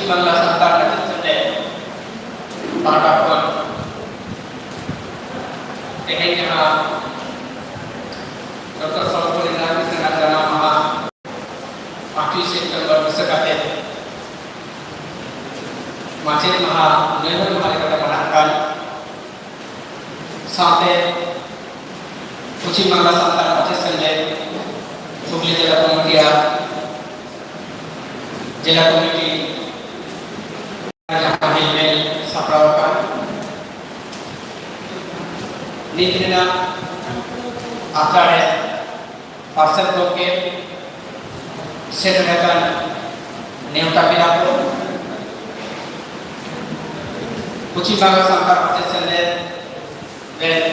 Pochin Bangla Santal Majid Sende Pahata Pon Teheng Jaha Dr. Salapurina Bisnagana Maha Pakti September Bisakate Majid Maha Never Maha Kata Panakan Sate Pochin Bangla Santal Majid Sende Hubli Jela Komitia Jela Komiti Hilmel Saprawakan Nikina Atrare Parcel Bloke Setrekan Neuta Pinapo Pochin Bangla Santal Majid Sende Dan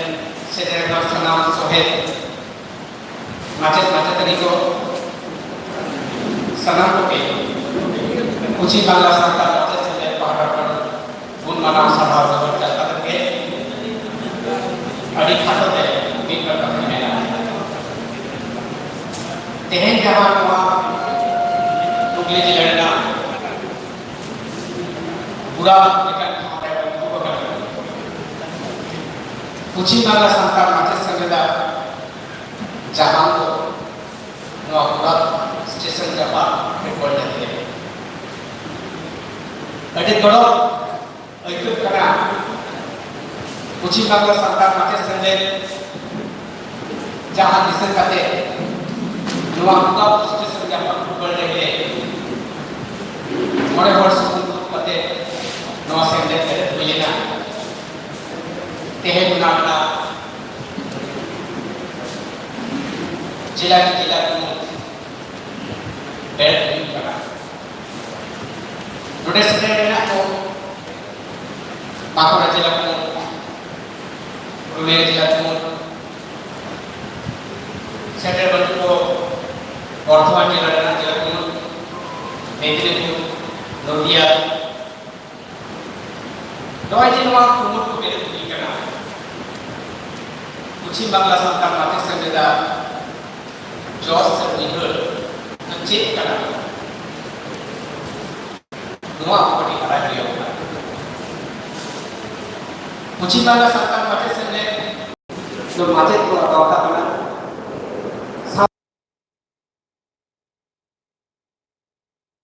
Setrekan Sanam Sohed Macet Niko Sanam Bloke Pochin Bangla Santal Majid Sende Paharapan Bun Manam Sabha Zawar Jata Ke Adi Khato De Bimba Kakimena Teheng Jawa Noa Hubli Jilana Pura Dekan Khamaya Bukan Pochin Bangla Santal Majid Sende Jahan Ko Noa Pura Station Jawa Report Jati Adi Goro Aikut Kana Pochin Bangla Santal Majid Sende Jahan Disen Kate Noa Pura Station Jawa Report Jati More Horse Kate Noa Sende Kate Milina Tehe Gunagna Jila Kumu Bed Kana Nodes Sende Ko Bakura Jila Kumu Purulia Jila Kumu Sende Bantuko Bordhaman Jila Kumu Medinipur Nodia Doa Jinwa Kumur Ko Bed Kana Pochin Bangla Santal Majid Sende Jos Serbiher Kecil Kana Noa Padi Radio Pochin Bangla Santal Majid Sende Majid Ko Agawata